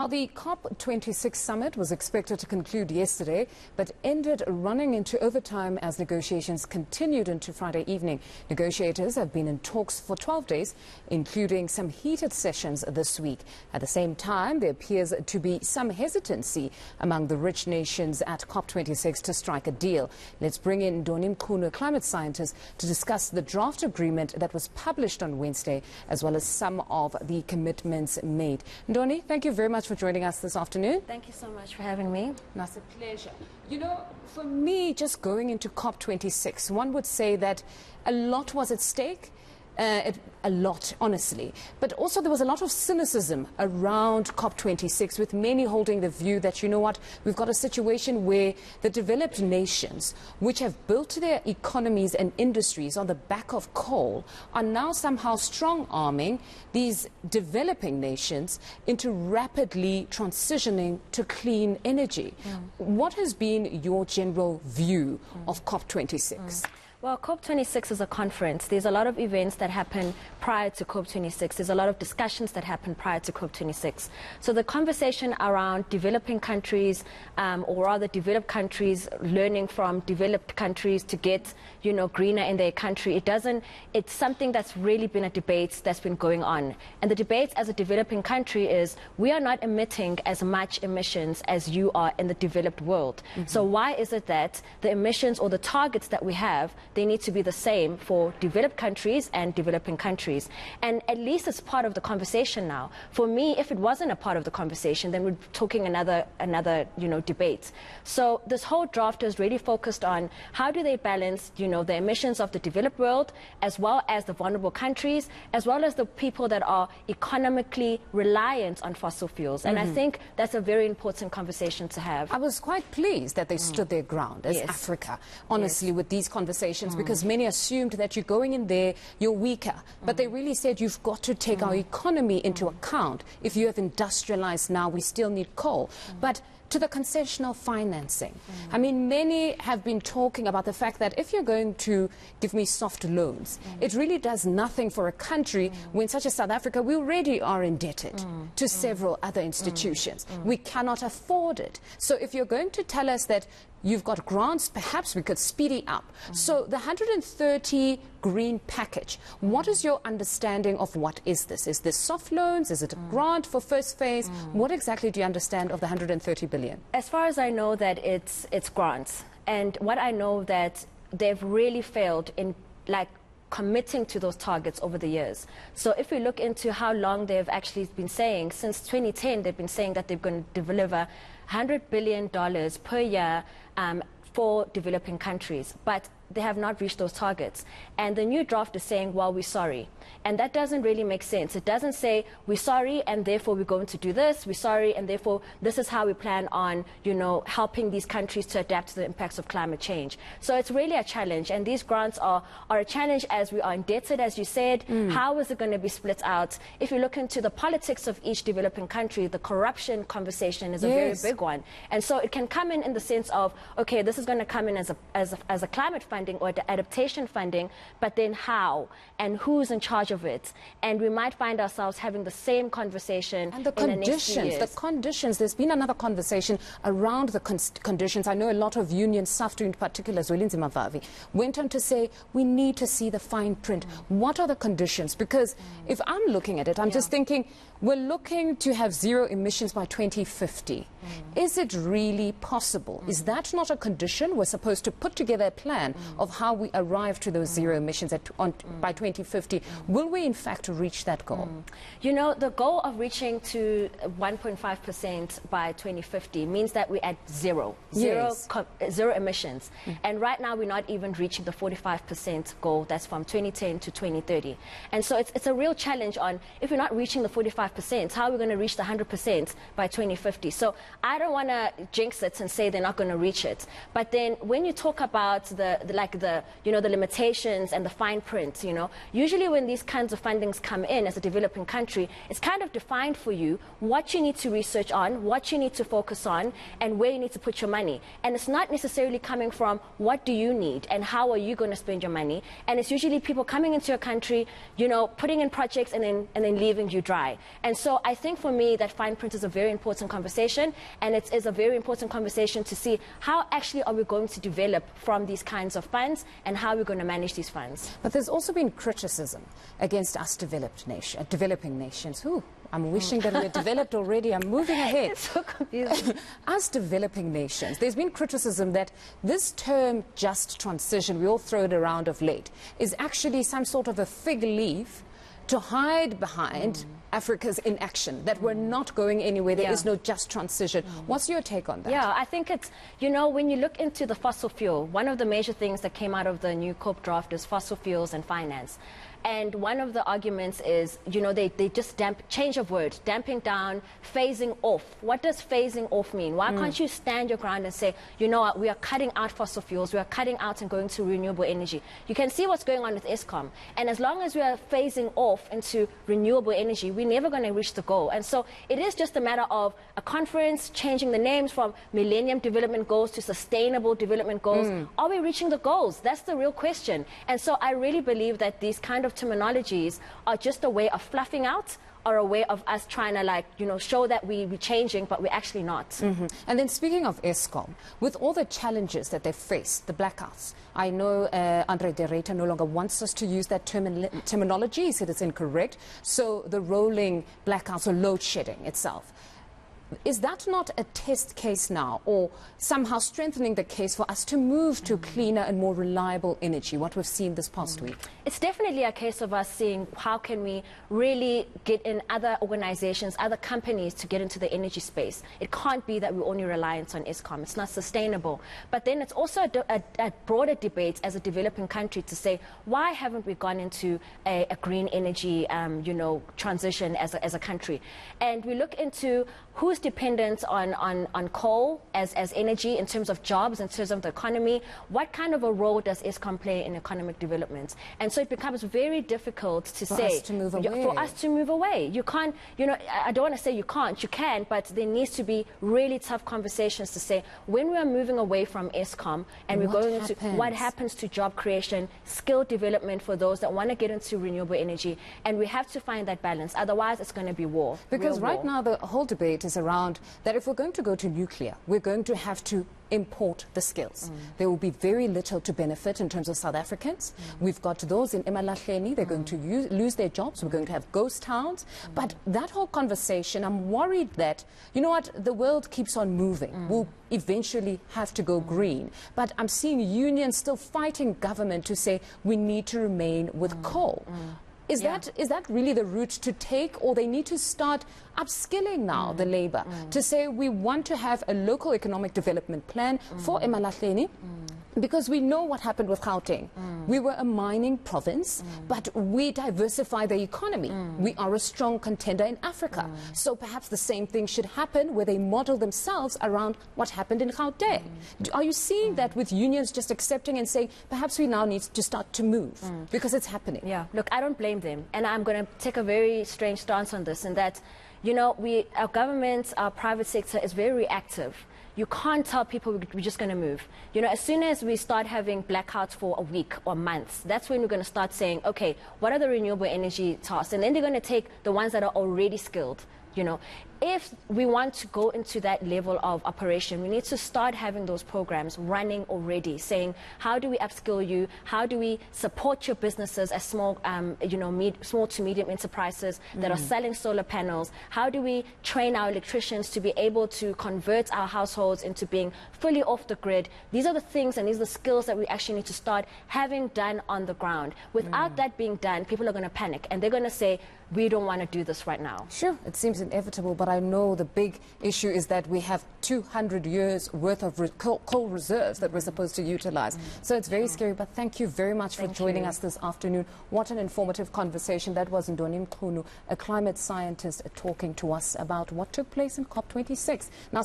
Now, the COP26 summit was expected to conclude yesterday, but ended running into overtime as negotiations continued into Friday evening. Negotiators have been in talks for 12 days, including some heated sessions this week. At the same time, there appears to be some hesitancy among the rich nations at COP26 to strike a deal. Let's bring in Ndoni Mcunu, a climate scientist, to discuss the draft agreement that was published on Wednesday, as well as some of the commitments made. Ndoni, thank you very much for joining us this afternoon. Thank you so much for having me. That's a pleasure. You know, for me, just going into COP26, one would say that a lot was at stake. A lot, honestly. But also there was a lot of cynicism around COP26, with many holding the view that, you know what, we've got a situation where the developed nations, which have built their economies and industries on the back of coal, are now somehow strong-arming these developing nations into rapidly transitioning to clean energy. What has been your general view of COP26? Well, COP26 is a conference. There's a lot of events that happen prior to COP26. There's a lot of discussions that happen prior to COP26. So the conversation around developing countries, or rather developed countries learning from developed countries to get, you know, greener in their country, it's something that's really been a debate that's been going on. And the debate as a developing country is, we are not emitting as much emissions as you are in the developed world. So why is it that the emissions or the targets that we have, they need to be the same for developed countries and developing countries? And at least it's part of the conversation now. For me, if it wasn't a part of the conversation, then we're talking another debate. So this whole draft is really focused on how do they balance, you know, the emissions of the developed world, as well as the vulnerable countries, as well as the people that are economically reliant on fossil fuels. And I think that's a very important conversation to have. I was quite pleased that they stood their ground as Africa, honestly, with these conversations. Because many assumed that you're going in there, you're weaker. But they really said you've got to take our economy into account. If you have industrialized now, we still need coal. But to the concessional financing. I mean, many have been talking about the fact that if you're going to give me soft loans, it really does nothing for a country when, such as South Africa, we already are indebted to several other institutions. We cannot afford it. So if you're going to tell us that you've got grants, perhaps we could speed it up. So the 130 green package, what is your understanding of what is this? Is this soft loans? Is it a grant for first phase? What exactly do you understand of the 130 billion? As far as I know, that it's grants. And what I know that they've really failed in, like, committing to those targets over the years. So if we look into how long they've actually been saying, since 2010, they've been saying that they're going to deliver $100 billion per year for developing countries, but they have not reached those targets. And the new draft is saying, well, we're sorry. And that doesn't really make sense. It doesn't say, we're sorry and therefore we're going to do this, we're sorry and therefore this is how we plan on, you know, helping these countries to adapt to the impacts of climate change. So it's really a challenge, and these grants are a challenge as we are indebted, as you said. How is it going to be split out? If you look into the politics of each developing country, the corruption conversation is a very big one. And so it can come in the sense of, okay, this is going to come in as a climate funding or adaptation funding, but then how and who's in charge of it? And we might find ourselves having the same conversation and the in the next few years. The conditions, there's been another conversation around the conditions. I know a lot of unions, SAFTU in particular, Zwelinzi Mavavi, went on to say we need to see the fine print. What are the conditions? Because if I'm looking at it, I'm just thinking, we're looking to have zero emissions by 2050. Is it really possible? Is that not a condition? We're supposed to put together a plan of how we arrive to those zero emissions by 2050. Will we in fact reach that goal? You know, the goal of reaching to 1.5% by 2050 means that we're at zero emissions. And right now we're not even reaching the 45% goal that's from 2010 to 2030. And so it's a real challenge on, if we're not reaching the 45%, how are we going to reach the 100% by 2050? So I don't want to jinx it and say they're not going to reach it. But then when you talk about the limitations and the fine print, you know, usually when these kinds of fundings come in as a developing country, it's kind of defined for you what you need to research on, what you need to focus on, and where you need to put your money. And it's not necessarily coming from what do you need and how are you going to spend your money. And it's usually people coming into your country, you know, putting in projects and then leaving you dry. And so I think for me that fine print is a very important conversation, and it is a very important conversation to see how actually are we going to develop from these kinds of funds and how we're going to manage these funds. But there's also been criticism against us developing nations. Ooh, I'm wishing that we're developed already. I'm moving ahead. It's so confusing. As developing nations, there's been criticism that this term just transition, we all throw it around of late, is actually some sort of a fig leaf to hide behind Africa's inaction, that we're not going anywhere, there is no just transition. What's your take on that? Yeah, I think it's, you know, when you look into the fossil fuel, one of the major things that came out of the new COP draft is fossil fuels and finance. And one of the arguments is, you know, they just change of word, damping down, phasing off. What does phasing off mean? Why can't you stand your ground and say, you know what, we are cutting out fossil fuels, we are cutting out and going to renewable energy. You can see what's going on with Eskom. And as long as we are phasing off into renewable energy, we're never going to reach the goal. And so it is just a matter of a conference changing the names from Millennium Development Goals to Sustainable Development Goals. Are we reaching the goals? That's the real question. And so I really believe that these kind of terminologies are just a way of fluffing out, or a way of us trying to, like, you know, show that we're changing, but we're actually not. And then speaking of Eskom, with all the challenges that they face, the blackouts, I know Andre de Ruyter no longer wants us to use that terminology. He said it's incorrect. So the rolling blackouts or load shedding itself. Is that not a test case now, or somehow strengthening the case for us to move to cleaner and more reliable energy, what we've seen this past week? It's definitely a case of us seeing how can we really get in other organizations, other companies to get into the energy space. It can't be that we're only reliant on Eskom. It's not sustainable. But then it's also a broader debate as a developing country to say, why haven't we gone into a green energy you know, transition as a country? And we look into who's dependent on coal as energy in terms of jobs, in terms of the economy. What kind of a role does Eskom play in economic development? And so it becomes very difficult to for say us to move away. For us to move away. You can't, you know, I don't want to say you can't, you can, but there needs to be really tough conversations to say when we are moving away from Eskom and we're going into what happens to job creation, skill development for those that want to get into renewable energy, and we have to find that balance. Otherwise, it's going to be war. Because right now the whole debate is around that if we're going to go to nuclear, we're going to have to import the skills. There will be very little to benefit in terms of South Africans. We've got those in eMalahleni, they're going to lose their jobs, we're going to have ghost towns. But that whole conversation, I'm worried that, you know what, the world keeps on moving. We'll eventually have to go green. But I'm seeing unions still fighting government to say we need to remain with coal. Is that really the route to take, or they need to start upskilling now the labor to say we want to have a local economic development plan for eMalahleni? Because we know what happened with Gauteng. We were a mining province, but we diversify the economy. We are a strong contender in Africa. So perhaps the same thing should happen where they model themselves around what happened in Gauteng. Are you seeing that with unions just accepting and saying, perhaps we now need to start to move because it's happening? Yeah, look, I don't blame them. And I'm going to take a very strange stance on this, in that, you know, our government, our private sector is very reactive. You can't tell people we're just going to move. You know, as soon as we start having blackouts for a week or months, that's when we're going to start saying, okay, what are the renewable energy tasks? And then they're going to take the ones that are already skilled. You know, if we want to go into that level of operation, we need to start having those programs running already, saying, how do we upskill you? How do we support your businesses as small, you know, small to medium enterprises that are selling solar panels? How do we train our electricians to be able to convert our households into being fully off the grid? These are the things and these are the skills that we actually need to start having done on the ground. Without that being done, people are going to panic and they're going to say, we don't want to do this right now. Sure, it seems inevitable, but I know the big issue is that we have 200 years worth of coal reserves that we're supposed to utilize. So it's very scary, but thank you very much for joining us this afternoon. What an informative conversation. That was Ndoni Mcunu, a climate scientist, talking to us about what took place in COP26. Now,